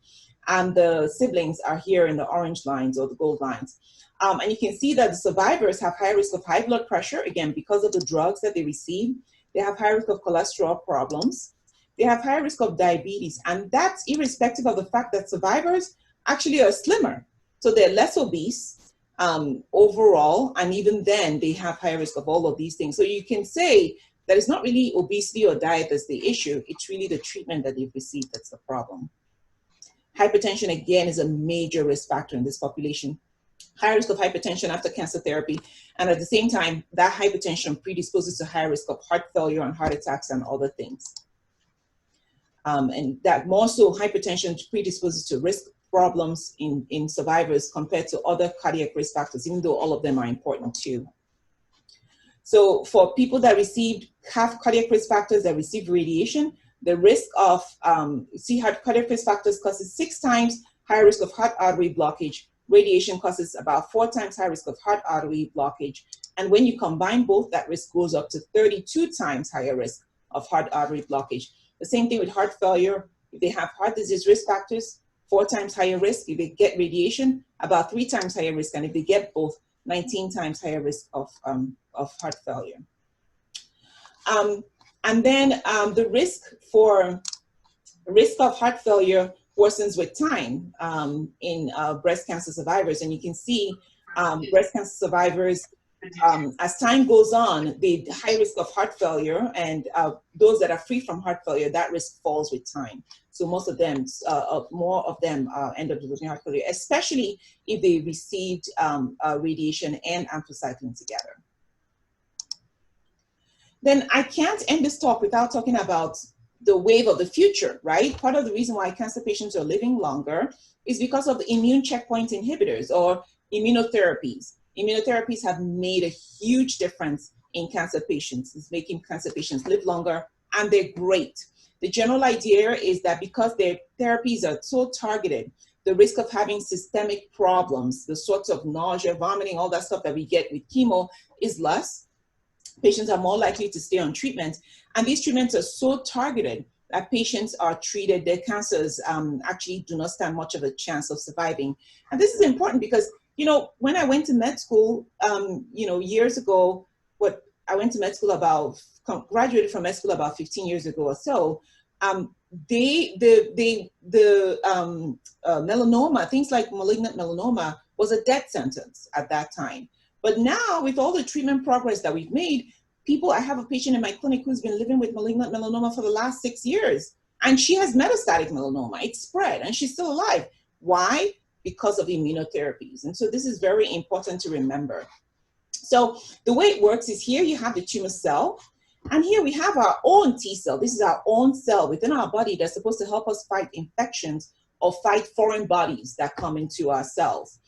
and the siblings are here in the orange lines or the gold lines. And you can see that the survivors have higher risk of high blood pressure, again, because of the drugs that they receive. They have high risk of cholesterol problems. They have high risk of diabetes, and that's irrespective of the fact that survivors actually are slimmer. So they're less obese overall, and even then they have higher risk of all of these things. So you can say that it's not really obesity or diet that's the issue, it's really the treatment that they've received that's the problem. Hypertension, again, is a major risk factor in this population. High risk of hypertension after cancer therapy, and at the same time, that hypertension predisposes to high risk of heart failure and heart attacks and other things. And that more so, hypertension predisposes to risk problems in survivors compared to other cardiac risk factors, even though all of them are important too. So for people that have cardiac risk factors that receive radiation, the risk of cardiac risk factors causes 6 times higher risk of heart artery blockage. Radiation causes about 4 times higher risk of heart artery blockage. And when you combine both, that risk goes up to 32 times higher risk of heart artery blockage. The same thing with heart failure. If they have heart disease risk factors, 4 times higher risk. If they get radiation, about 3 times higher risk. And if they get both, 19 times higher risk of heart failure. And then the risk of heart failure worsens with time in breast cancer survivors. And you can see breast cancer survivors, as time goes on, the high risk of heart failure, and those that are free from heart failure, that risk falls with time. So most of them, more of them end up developing heart failure, especially if they received radiation and anthracycline together. Then I can't end this talk without talking about the wave of the future, right? Part of the reason why cancer patients are living longer is because of the immune checkpoint inhibitors or immunotherapies. Immunotherapies have made a huge difference in cancer patients. It's making cancer patients live longer, and they're great. The general idea is that because their therapies are so targeted, the risk of having systemic problems, the sorts of nausea, vomiting, all that stuff that we get with chemo is less. Patients are more likely to stay on treatment. And these treatments are so targeted that patients are treated, their cancers actually do not stand much of a chance of surviving. And this is important because, you know, when I went to med school, you know, years ago, I went to med school graduated from med school about 15 years ago or so, melanoma, things like malignant melanoma was a death sentence at that time. But now, with all the treatment progress that we've made, I have a patient in my clinic who's been living with malignant melanoma for the last 6 years, and she has metastatic melanoma. It's spread, and she's still alive. Why? Because of immunotherapies. And so this is very important to remember. So the way it works is here you have the tumor cell, and here we have our own T cell. This is our own cell within our body that's supposed to help us fight infections or fight foreign bodies that come into our cells.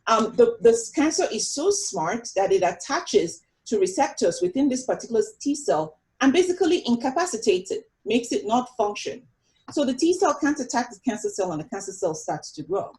The cancer is so smart that it attaches to receptors within this particular T cell and basically incapacitates it, makes it not function. So the T cell can't attack the cancer cell and the cancer cell starts to grow.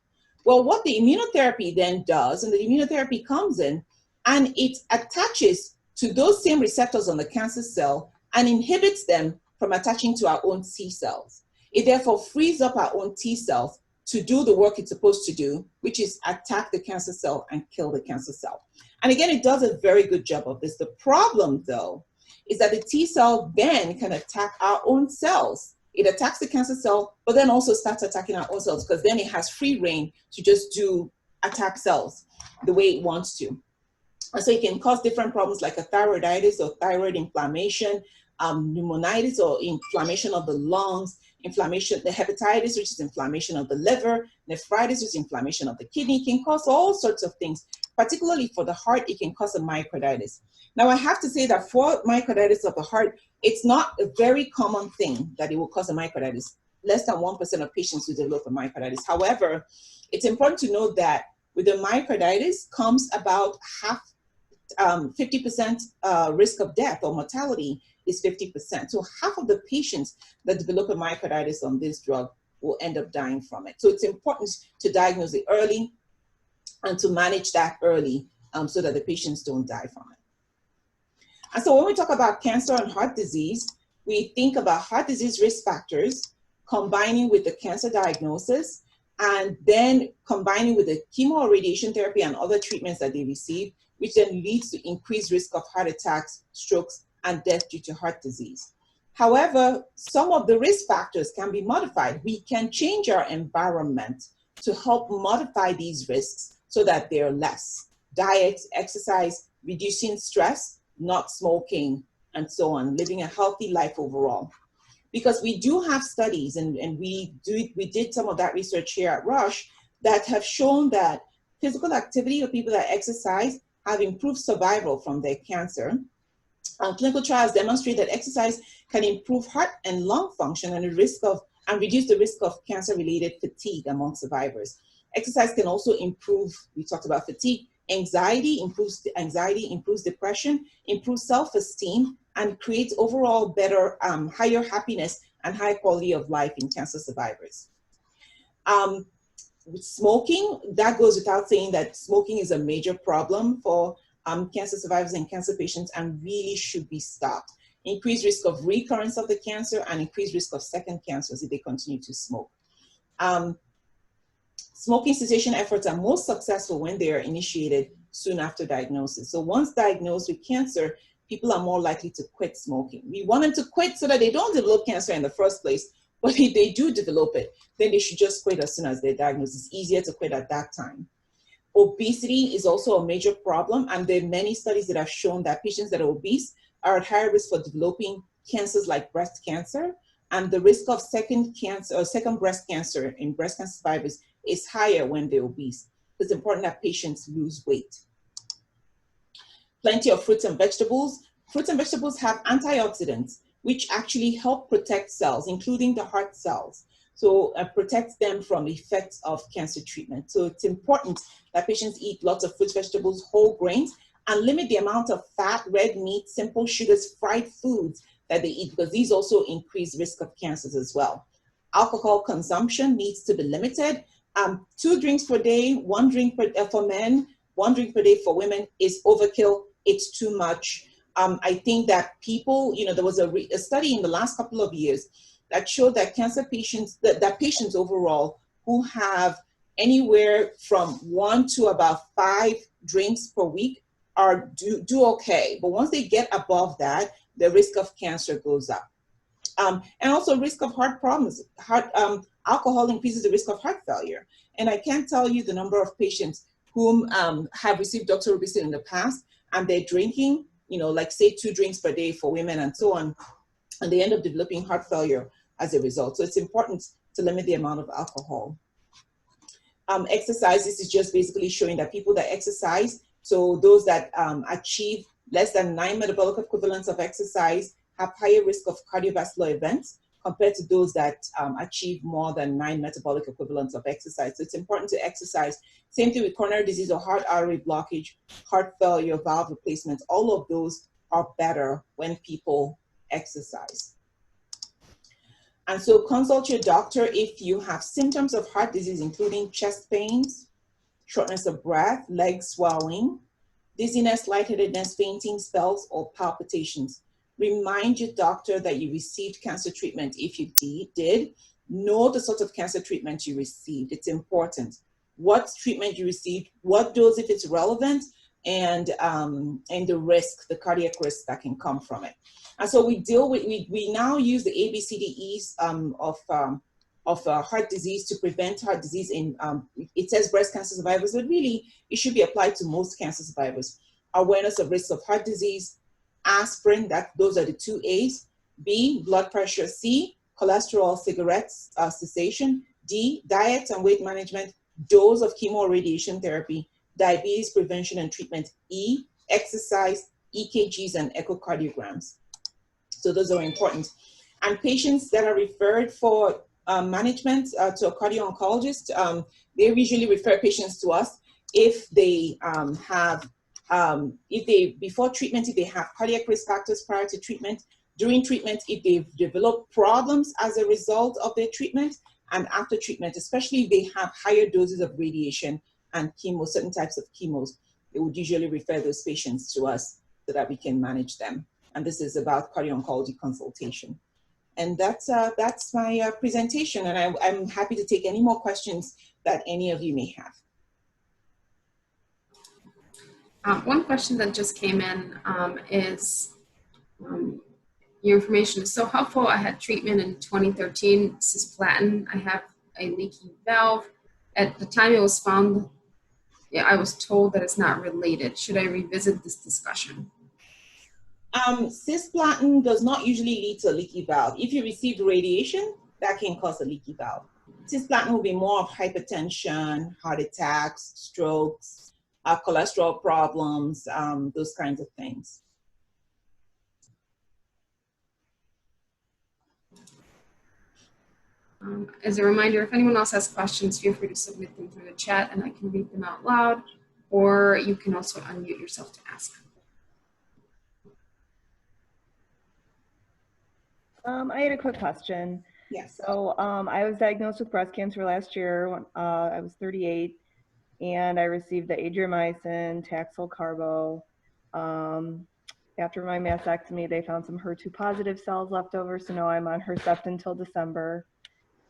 Well, what the immunotherapy then does, and the immunotherapy comes in and it attaches to those same receptors on the cancer cell and inhibits them from attaching to our own T cells. It therefore frees up our own T cells to do the work it's supposed to do, which is attack the cancer cell and kill the cancer cell. And again, it does a very good job of this. The problem, though, is that the T cell then can attack our own cells. It attacks the cancer cell, but then also starts attacking our own cells because then it has free reign to just attack cells the way it wants to. And so it can cause different problems like a thyroiditis or thyroid inflammation, pneumonitis or inflammation of the lungs, inflammation, the hepatitis, which is inflammation of the liver, nephritis, which is inflammation of the kidney. It can cause all sorts of things. Particularly for the heart, it can cause a myocarditis. Now, I have to say that for myocarditis of the heart, it's not a very common thing that it will cause a myocarditis. Less than 1% of patients who develop a myocarditis. However, it's important to note that with the myocarditis comes about half, 50% risk of death or mortality is 50%. So half of the patients that develop a myocarditis on this drug will end up dying from it. So it's important to diagnose it early and to manage that early so that the patients don't die from it. And so when we talk about cancer and heart disease, we think about heart disease risk factors combining with the cancer diagnosis and then combining with the chemo or radiation therapy and other treatments that they receive, which then leads to increased risk of heart attacks, strokes, and death due to heart disease. However, some of the risk factors can be modified. We can change our environment to help modify these risks so that they're less. Diet, exercise, reducing stress, not smoking, and so on, living a healthy life overall. Because we do have studies, and we did some of that research here at Rush, that have shown that physical activity of people that exercise have improved survival from their cancer. Clinical trials demonstrate that exercise can improve heart and lung function and reduce the risk of cancer-related fatigue among survivors. Exercise can also improve, we talked about fatigue, anxiety, improves depression, improves self-esteem, and creates overall better, higher happiness and high quality of life in cancer survivors. With smoking, that goes without saying that smoking is a major problem for cancer survivors and cancer patients and really should be stopped. Increased risk of recurrence of the cancer and increased risk of second cancers if they continue to smoke. Smoking cessation efforts are most successful when they are initiated soon after diagnosis. So once diagnosed with cancer, people are more likely to quit smoking. We want them to quit so that they don't develop cancer in the first place, but if they do develop it, then they should just quit as soon as they're diagnosed. It's easier to quit at that time. Obesity is also a major problem, and there are many studies that have shown that patients that are obese are at higher risk for developing cancers like breast cancer, and the risk of second breast cancer in breast cancer survivors is higher when they're obese. It's important that patients lose weight. Plenty of fruits and vegetables. Fruits and vegetables have antioxidants, which actually help protect cells, including the heart cells. So protects them from the effects of cancer treatment. So it's important that patients eat lots of fruits, vegetables, whole grains, and limit the amount of fat, red meat, simple sugars, fried foods that they eat, because these also increase risk of cancers as well. Alcohol consumption needs to be limited. 2 drinks per day, 1 drink for men, 1 drink per day for women is overkill. It's too much. I think that people, there was a study in the last couple of years that showed that cancer patients, that patients overall who have anywhere from 1 to about 5 drinks per week do okay. But once they get above that, the risk of cancer goes up. And also risk of heart problems. Alcohol increases the risk of heart failure. And I can't tell you the number of patients whom have received doxorubicin in the past, and they're drinking, like say 2 drinks per day for women and so on, and they end up developing heart failure as a result. So it's important to limit the amount of alcohol. Exercise, this is just basically showing that people that exercise, so those that achieve less than 9 metabolic equivalents of exercise have higher risk of cardiovascular events compared to those that achieve more than 9 metabolic equivalents of exercise. So it's important to exercise. Same thing with coronary disease or heart artery blockage, heart failure, valve replacements. All of those are better when people exercise. And so consult your doctor if you have symptoms of heart disease, including chest pains, shortness of breath, leg swelling, dizziness, lightheadedness, fainting spells, or palpitations. Remind your doctor that you received cancer treatment. If you did, know the sort of cancer treatment you received. It's important. What treatment you received, what dose if it's relevant, and the risk, the cardiac risk that can come from it. And so we now use the ABCDEs of heart disease to prevent heart disease in, it says breast cancer survivors, but really it should be applied to most cancer survivors. Awareness of risks of heart disease, aspirin, those are the 2 A's. B, blood pressure. C, cholesterol, cigarettes, cessation. D, diet and weight management, dose of chemo or radiation therapy, diabetes prevention and treatment. E, exercise, EKGs, and echocardiograms. So those are important. And patients that are referred for management to a cardio-oncologist, they usually refer patients to us. if they before treatment, if they have cardiac risk factors prior to treatment, during treatment, if they've developed problems as a result of their treatment, and after treatment, especially if they have higher doses of radiation and chemo, certain types of chemos, they would usually refer those patients to us so that we can manage them. And this is about cardio-oncology consultation. And that's my presentation, and I'm happy to take any more questions that any of you may have. One question that just came in is, your information is so helpful. I had treatment in 2013, cisplatin. I have a leaky valve. At the time it was found, I was told that it's not related. Should I revisit this discussion? Cisplatin does not usually lead to a leaky valve. If you received radiation, that can cause a leaky valve. Cisplatin will be more of hypertension, heart attacks, strokes, cholesterol problems, those kinds of things. As a reminder, if anyone else has questions, feel free to submit them through the chat and I can read them out loud, or you can also unmute yourself to ask. I had a quick question. Yes. So I was diagnosed with breast cancer last year when I was 38, and I received the Adriamycin, Taxol Carbo. After my mastectomy, they found some HER2 positive cells left over, so now I'm on Herceptin until December.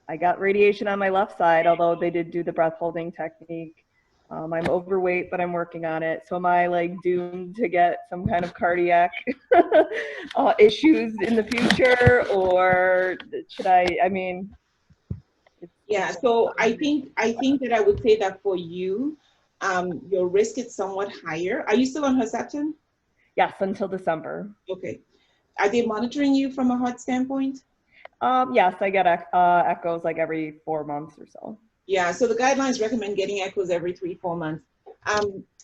I got radiation on my left side, although they did do the breath holding technique. I'm overweight, but I'm working on it. So am I like doomed to get some kind of cardiac issues in the future, or should I mean? Yeah, so I think that I would say that for you, your risk is somewhat higher. Are you still on Herceptin? Yes, until December. Okay. Are they monitoring you from a heart standpoint? Yes, I get echoes like every 4 months or so. Yeah, so the guidelines recommend getting echoes every 3-4 months.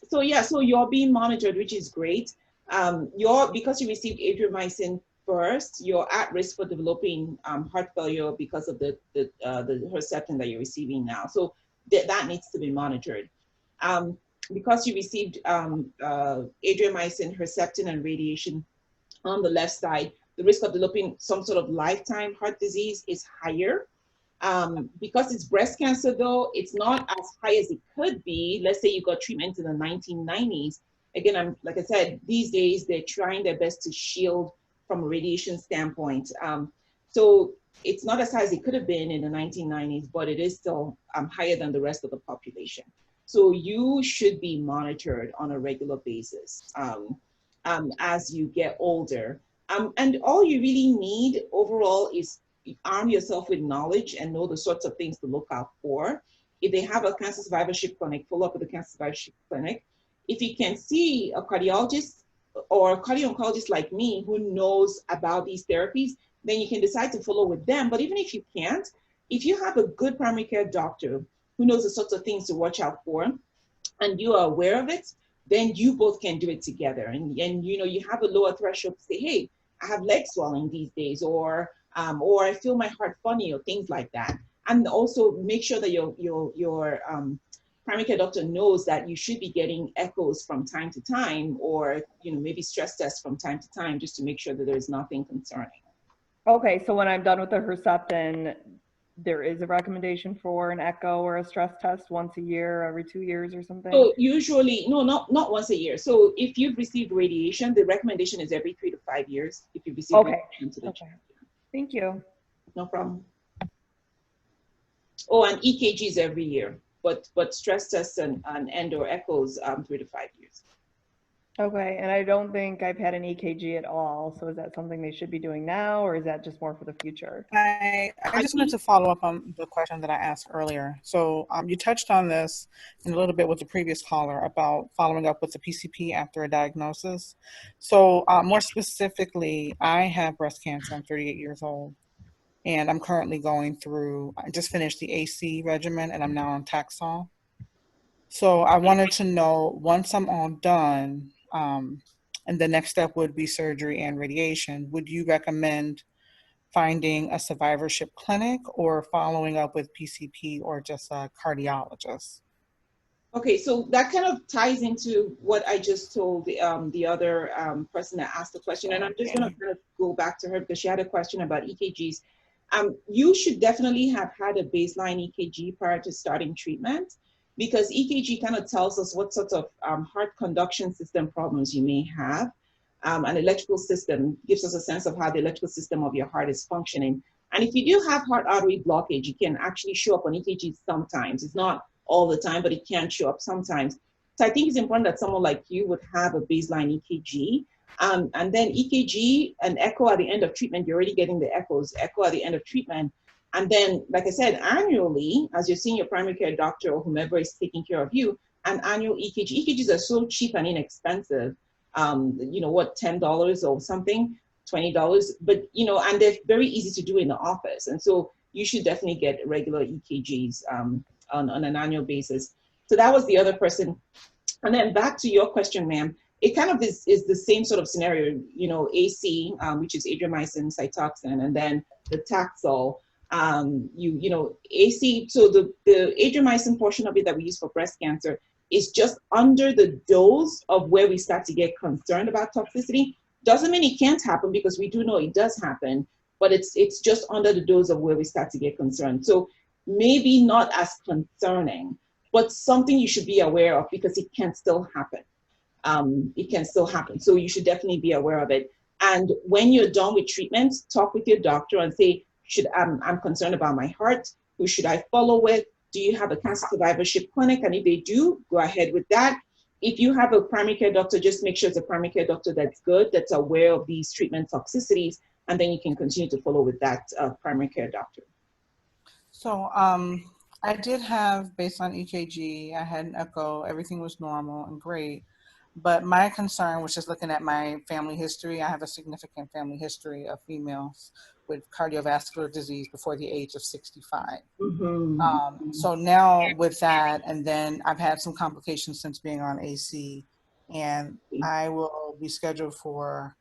So yeah, so you're being monitored, which is great. Because you received Adriamycin first, you're at risk for developing heart failure because of the Herceptin that you're receiving now. So that needs to be monitored. Because you received Adriamycin, Herceptin, and radiation on the left side, the risk of developing some sort of lifetime heart disease is higher. Because it's breast cancer, though, it's not as high as it could be. Let's say you got treatment in the 1990s. Again, like I said, these days they're trying their best to shield from a radiation standpoint. So it's not as high as it could have been in the 1990s, but it is still higher than the rest of the population. So you should be monitored on a regular basis as you get older. And all you really need overall is arm yourself with knowledge and know the sorts of things to look out for. If they have a cancer survivorship clinic, follow up with a cancer survivorship clinic. If you can see a cardiologist or a cardio-oncologist like me who knows about these therapies, then you can decide to follow with them. But even if you can't, if you have a good primary care doctor who knows the sorts of things to watch out for, and you are aware of it, then you both can do it together. And you know, you have a lower threshold to say, hey, I have leg swelling these days, or I feel my heart funny, or things like that. And also make sure that your primary care doctor knows that you should be getting echoes from time to time, or maybe stress tests from time to time, just to make sure that there's nothing concerning. Okay, so when I'm done with the Herceptin, there is a recommendation for an echo or a stress test once a year, every 2 years or something? So usually, no, not once a year. So if you've received radiation, the recommendation is every 3 to 5 years. If you've received radiation to the chest. Thank you. No problem. Oh, and EKGs every year, but stress tests and or echoes 3 to 5 years. Okay, and I don't think I've had an EKG at all. So is that something they should be doing now, or is that just more for the future? I just wanted to follow up on the question that I asked earlier. So you touched on this in a little bit with the previous caller about following up with the PCP after a diagnosis. So more specifically, I have breast cancer. I'm 38 years old, and I'm currently going through, I just finished the AC regimen, and I'm now on Taxol. So I wanted to know, once I'm all done, and the next step would be surgery and radiation, would you recommend finding a survivorship clinic or following up with PCP or just a cardiologist? Okay, so that kind of ties into what I just told the other person that asked the question, and I'm just going to kind of go back to her because she had a question about EKGs. You should definitely have had a baseline EKG prior to starting treatment, because EKG kind of tells us what sorts of heart conduction system problems you may have. An electrical system gives us a sense of how the electrical system of your heart is functioning. And if you do have heart artery blockage, it can actually show up on EKG sometimes. It's not all the time, but it can show up sometimes. So I think it's important that someone like you would have a baseline EKG. And then EKG and echo at the end of treatment, you're already getting the echoes, echo at the end of treatment. And then, like I said, annually, as you're seeing your primary care doctor or whomever is taking care of you, an annual EKG. EKGs are so cheap and inexpensive. You know, what, $10 or something, $20, but, you know, and they're very easy to do in the office. And so you should definitely get regular EKGs on an annual basis. So that was the other person. And then back to your question, ma'am, it kind of is the same sort of scenario, you know, AC, which is Adriamycin, Cytoxan, and then the Taxol. You know, AC, so the Adriamycin portion of it that we use for breast cancer is just under the dose of where we start to get concerned about toxicity. Doesn't mean it can't happen, because we do know it does happen, but it's just under the dose of where we start to get concerned. So maybe not as concerning, but something you should be aware of, because it can still happen. It can still happen. So you should definitely be aware of it. And when you're done with treatment, talk with your doctor and say, I'm concerned about my heart. Who should I follow with? Do you have a cancer survivorship clinic? And if they do, go ahead with that. If you have a primary care doctor, just make sure it's a primary care doctor that's good, that's aware of these treatment toxicities, and then you can continue to follow with that primary care doctor. So I did have baseline EKG, I had an echo, everything was normal and great. But my concern was just looking at my family history. I have a significant family history of females with cardiovascular disease before the age of 65. Mm-hmm. So now with that, and then I've had some complications since being on AC, and I will be scheduled for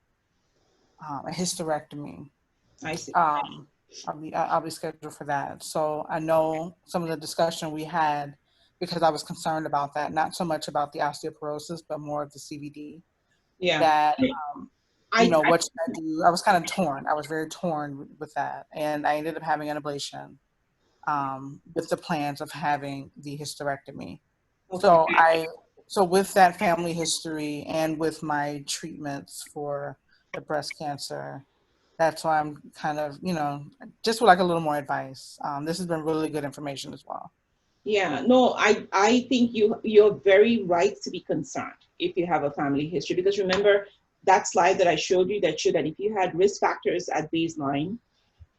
a hysterectomy. I see. I'll be scheduled for that. So I know some of the discussion we had, because I was concerned about that, not so much about the osteoporosis, but more of the CVD. Yeah. That, you know, what should I do? I was kind of torn. I was very torn with that. And I ended up having an ablation with the plans of having the hysterectomy. Okay. So with that family history and with my treatments for the breast cancer, that's why I'm kind of, you know, just would like a little more advice. This has been really good information as well. Yeah, no, I think you're very right to be concerned if you have a family history, because remember that slide that I showed you that showed that if you had risk factors at baseline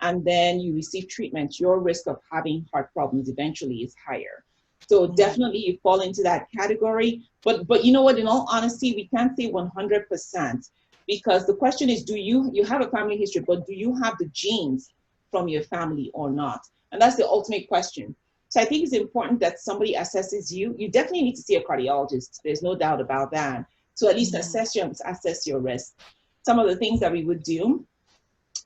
and then you receive treatment, your risk of having heart problems eventually is higher. So definitely you fall into that category. But you know what, in all honesty, we can't say 100%, because the question is, do you have a family history, but do you have the genes from your family or not? And that's the ultimate question. So I think it's important that somebody assesses you. You definitely need to see a cardiologist. There's no doubt about that. So at least assess your risk. Some of the things that we would do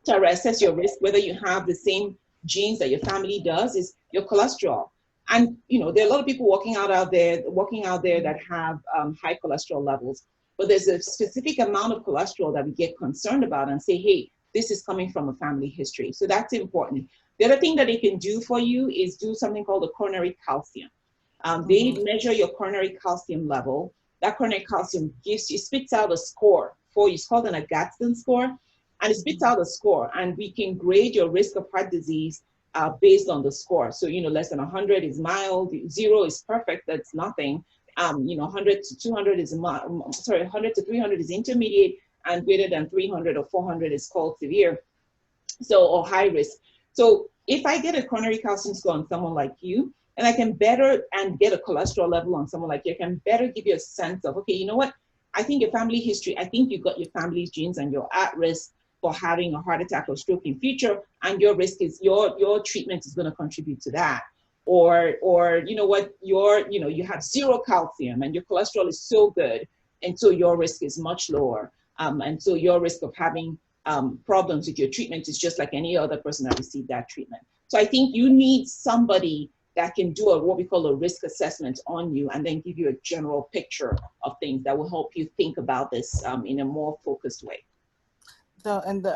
to assess your risk, whether you have the same genes that your family does, is your cholesterol. And you know, there are a lot of people walking out there that have high cholesterol levels, but there's a specific amount of cholesterol that we get concerned about and say, hey, this is coming from a family history. So that's important. The other thing that they can do for you is do something called a coronary calcium. They measure your coronary calcium level. That coronary calcium spits out a score for you. It's called an Agatston score, and it spits out a score, and we can grade your risk of heart disease based on the score. So, you know, less than 100 is mild, 0 is perfect, that's nothing. You know, 100 to 200 is 100 to 300 is intermediate, and greater than 300 or 400 is called severe, so, or high risk. So if I get a coronary calcium score on someone like you, and I can better, and get a cholesterol level on someone like you, I can better give you a sense of, okay, you know what, I think your family history, I think you got your family's genes and you're at risk for having a heart attack or stroke in future, and your risk is, your treatment is going to contribute to that. Or you know what, you have 0 calcium and your cholesterol is so good, and so your risk is much lower. And so your risk of having problems with your treatment is just like any other person that received that treatment. So I think you need somebody that can do what we call a risk assessment on you and then give you a general picture of things that will help you think about this in a more focused way.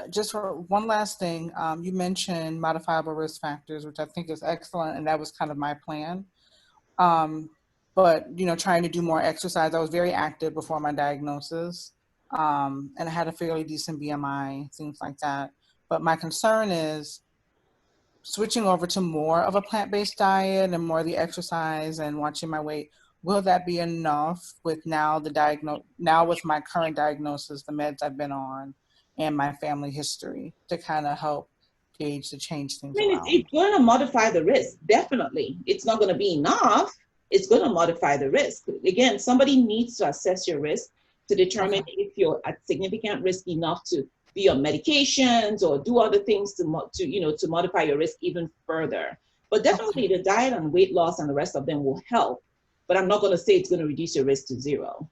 Just for one last thing, you mentioned modifiable risk factors, which I think is excellent, and that was kind of my plan. But, you know, trying to do more exercise. I was very active before my diagnosis, and I had a fairly decent BMI, things like that. But my concern is switching over to more of a plant-based diet and more of the exercise and watching my weight. Will that be enough with now with my current diagnosis, the meds I've been on, and my family history to kind of help gauge to change things around? It's going to modify the risk, definitely. It's not going to be enough. It's going to modify the risk. Again, somebody needs to assess your risk to determine if you're at significant risk enough to be on medications or do other things to modify your risk even further. But definitely the diet and weight loss and the rest of them will help. But I'm not going to say it's going to reduce your risk to zero.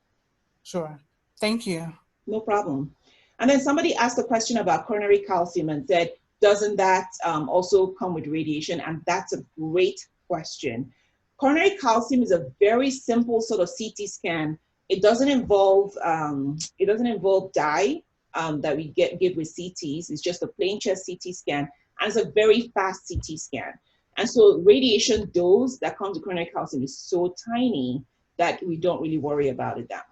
Sure. Thank you. No problem. And then somebody asked a question about coronary calcium and said, doesn't that also come with radiation? And that's a great question. Coronary calcium is a very simple sort of CT scan. It doesn't involve dye that we give with CTs. It's just a plain chest CT scan, and it's a very fast CT scan. And so radiation dose that comes with coronary calcium is so tiny that we don't really worry about it that